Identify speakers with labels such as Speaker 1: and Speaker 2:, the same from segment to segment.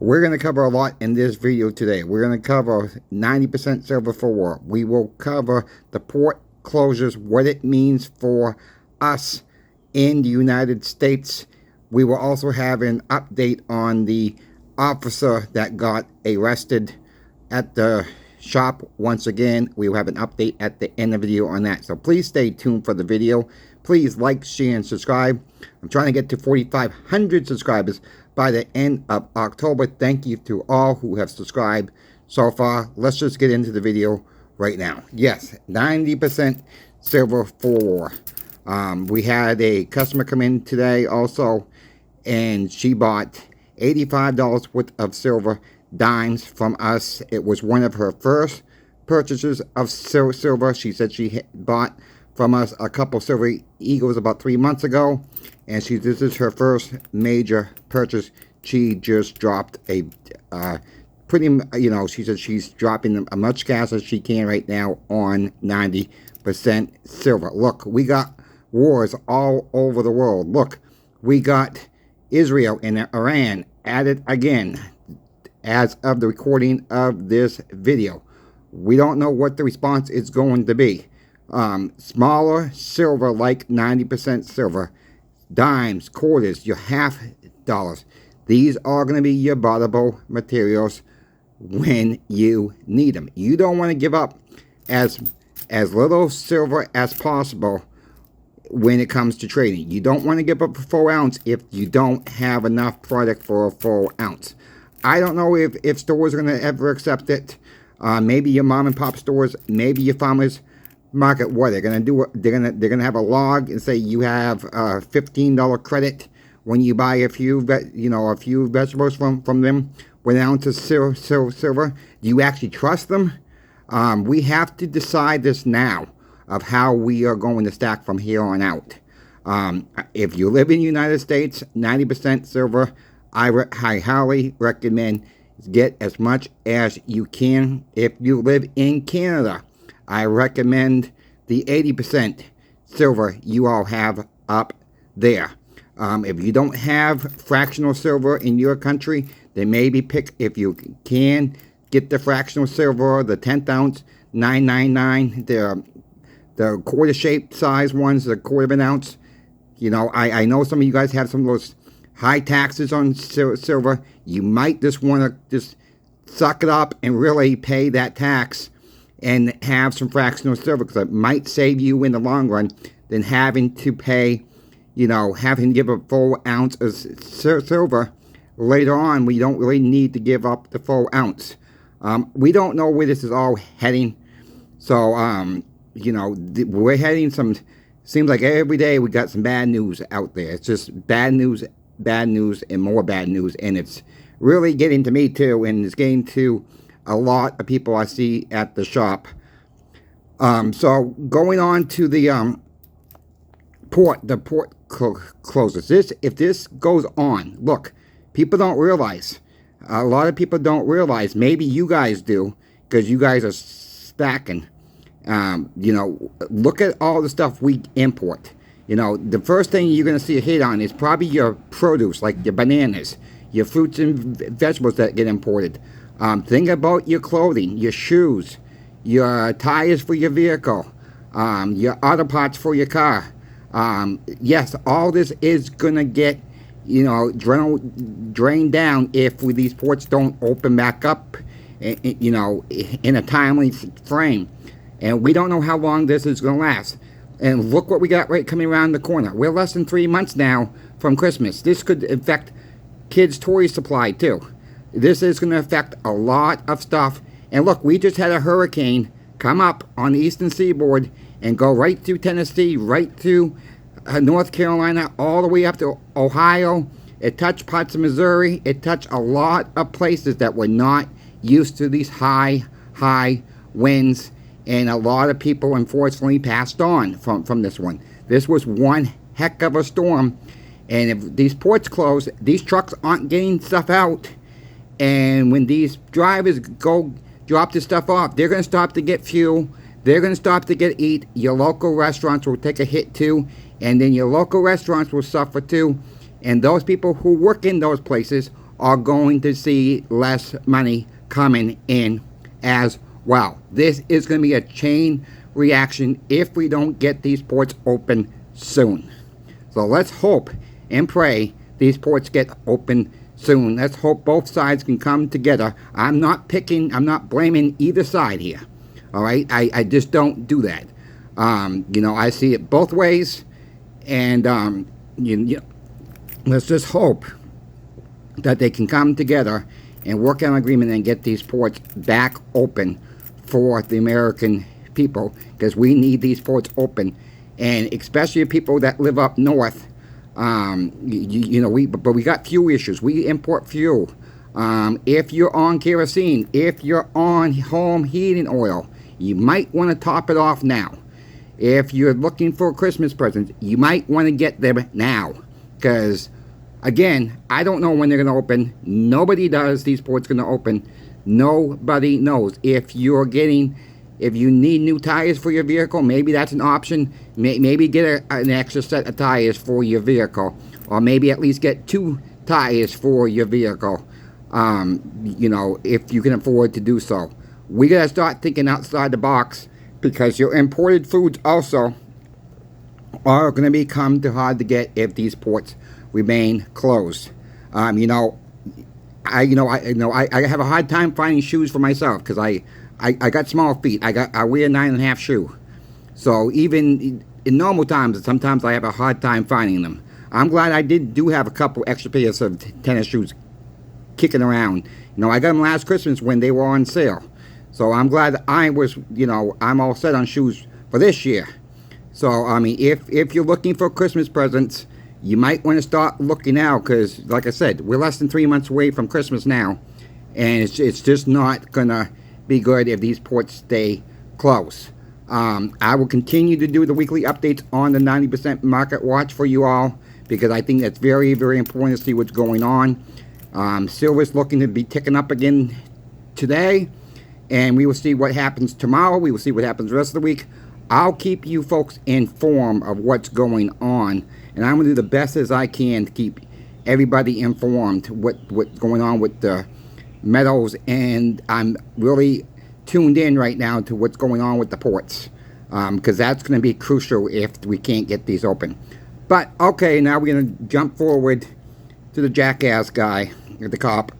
Speaker 1: We're going to cover a lot in this video today. We're going to cover 90% silver for war. We will cover the port closures, what it means for us in the United States. We will also have an update on the officer that got arrested at the shop. Once again, we will have an update at the end of the video on that. So please stay tuned for the video. Please like, share, and subscribe. I'm trying to get to 4,500 subscribers by the end of October. Thank you to all who have subscribed so far. Let's just get into the video right now. Yes, 90% silver for war. We had a customer come in today also, and she bought $85 worth of silver dimes from us. It was one of her first purchases of silver. She said she bought from us a couple Silver Eagles about 3 months ago, and this is her first major purchase. She just dropped a she said she's dropping as much gas as she can right now on 90% silver. Look, we got wars all over the world. Look, we got Israel and Iran at it again as of the recording of this video. We don't know what the response is going to be. Smaller silver, like 90% silver, dimes, quarters, your half dollars. These are going to be your buttable materials when you need them. You don't want to give up as little silver as possible when it comes to trading. You don't want to give up a full ounce if you don't have enough product for a full ounce. I don't know if stores are going to ever accept it. Maybe your mom and pop stores, maybe your farmers market. What they're going to do? They're going to have a log and say you have a $15 credit when you buy a few vegetables from them 1 ounce of silver. Do you actually trust them? We have to decide this now of how we are going to stack from here on out. If you live in the United States, 90% silver, I highly recommend get as much as you can. If you live in Canada, I recommend the 80% silver you all have up there. If you don't have fractional silver in your country, then maybe pick, if you can, get the fractional silver, the 10th ounce, $9.99, the quarter shaped size ones, the quarter of an ounce. You know, I know some of you guys have some of those high taxes on silver. You might just want to just suck it up and really pay that tax and have some fractional silver, because it might save you in the long run than having to pay, having to give a full ounce of silver later on. We don't really need to give up the full ounce. We don't know where this is all heading. So, we're heading seems like every day we got some bad news out there. It's just bad news, and more bad news. And it's really getting to me too. And it's getting to a lot of people I see at the shop. So going on to the port closes. If this goes on, look, people don't realize. A lot of people don't realize. Maybe you guys do, because you guys are stacking. Look at all the stuff we import. The first thing you're going to see a hit on is probably your produce, like your bananas, your fruits and vegetables that get imported. Think about your clothing, your shoes, your tires for your vehicle, your auto parts for your car. Yes, all this is going to get, drained down if these ports don't open back up, in a timely frame. And we don't know how long this is going to last. And look what we got right coming around the corner. We're less than 3 months now from Christmas. This could affect kids' toy supply too. This is going to affect a lot of stuff. And look, we just had a hurricane come up on the eastern seaboard and go right through Tennessee, right through North Carolina, all the way up to Ohio. It touched parts of Missouri. It touched a lot of places that were not used to these high winds. And a lot of people, unfortunately, passed on from this one. This was one heck of a storm. And if these ports close, these trucks aren't getting stuff out. And when these drivers go drop this stuff off, they're going to stop to get fuel. They're going to stop to get eat. Your local restaurants will take a hit too. And then your local restaurants will suffer too. And those people who work in those places are going to see less money coming in as well. This is going to be a chain reaction if we don't get these ports open soon. So let's hope and pray these ports get open soon. Let's hope both sides can come together. I'm not blaming either side here. All right, I just don't do that. I see it both ways, and let's just hope that they can come together and work out an agreement and get these ports back open for the American people, because we need these ports open, and especially people that live up north. But we got fuel issues. We import fuel. If you're on kerosene, if you're on home heating oil, you might want to top it off now. If you're looking for Christmas presents, you might want to get them now, because again, I don't know when they're going to open. Nobody does. These ports going to open. Nobody knows. If you need new tires for your vehicle, maybe that's an option. Maybe get an extra set of tires for your vehicle, or maybe at least get 2 tires for your vehicle. If you can afford to do so. We gotta start thinking outside the box, because your imported foods also are going to become too hard to get if these ports remain closed. I have a hard time finding shoes for myself, because I got small feet. I wear a 9.5 shoe. So even in normal times, sometimes I have a hard time finding them. I'm glad I do have a couple extra pairs of tennis shoes kicking around. I got them last Christmas when they were on sale. So I'm glad I'm all set on shoes for this year. So, if you're looking for Christmas presents, you might want to start looking now, because, like I said, we're less than 3 months away from Christmas now, and it's just not going to be good if these ports stay closed. I will continue to do the weekly updates on the 90% Market Watch for you all, because I think that's very, very important to see what's going on. Silver's looking to be ticking up again today, and we will see what happens tomorrow. We will see what happens the rest of the week. I'll keep you folks informed of what's going on, and I'm going to do the best as I can to keep everybody informed what's going on with the metals, and I'm really tuned in right now to what's going on with the ports, because that's going to be crucial if we can't get these open. But okay, now we're going to jump forward to the jackass guy, the cop.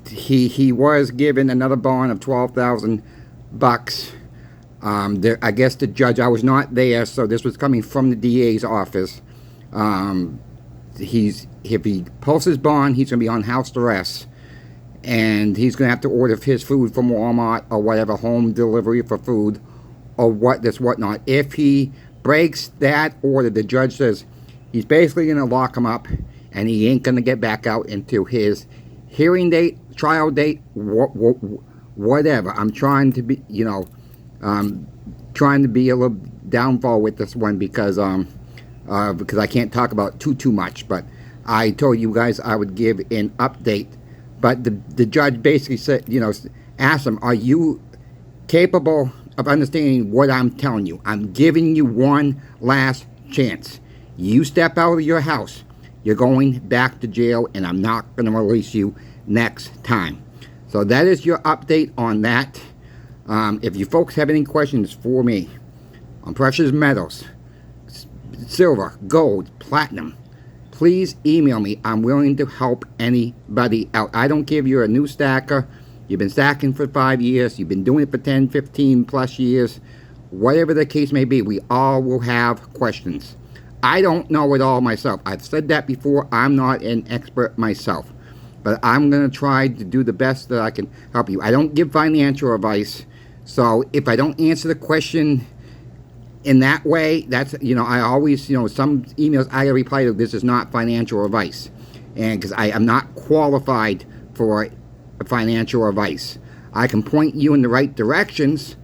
Speaker 1: He was given another bond of $12,000. I guess the judge, I was not there, so this was coming from the DA's office. If he posts his bond, he's going to be on house arrest, and he's going to have to order his food from Walmart or whatever, home delivery for food, or whatnot. If he breaks that order, the judge says he's basically going to lock him up, and he ain't going to get back out into his hearing date, trial date, whatever. I'm trying to be, trying to be a little downfall with this one, because I can't talk about too much. But I told you guys I would give an update. But the judge basically said, asked him, are you capable of understanding what I'm telling you? I'm giving you one last chance. You step out of your house, you're going back to jail, and I'm not going to release you next time. So that is your update on that. If you folks have any questions for me on precious metals, silver, gold, platinum, please email me. I'm willing to help anybody out. I don't care if you're a new stacker, you've been stacking for 5 years, you've been doing it for 10, 15 plus years, whatever the case may be, we all will have questions. I don't know it all myself. I've said that before. I'm not an expert myself, but I'm going to try to do the best that I can help you. I don't give financial advice, so if I don't answer the question in that way, that's, I always, some emails I reply to, this is not financial advice, and because I am not qualified for financial advice. I can point you in the right directions,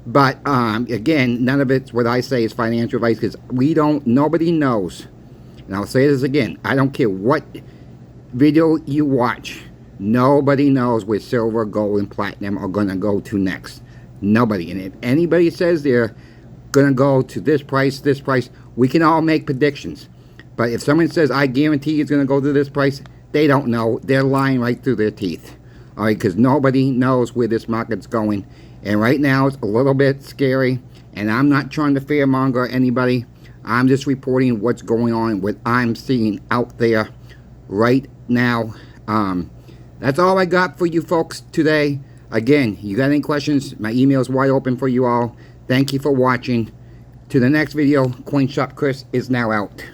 Speaker 1: but again, none of it's what I say is financial advice, because nobody knows. And I'll say this again, I don't care what video you watch, nobody knows where silver, gold, and platinum are going to go to next. Nobody. And if anybody says they're going to go to this price, we can all make predictions. But if someone says, I guarantee it's going to go to this price, they don't know. They're lying right through their teeth. All right, because nobody knows where this market's going. And right now, it's a little bit scary. And I'm not trying to fearmonger anybody. I'm just reporting what's going on, what I'm seeing out there right now. That's all I got for you folks today. Again, you got any questions? My email is wide open for you all. Thank you for watching. To the next video, CoinShop Chris is now out.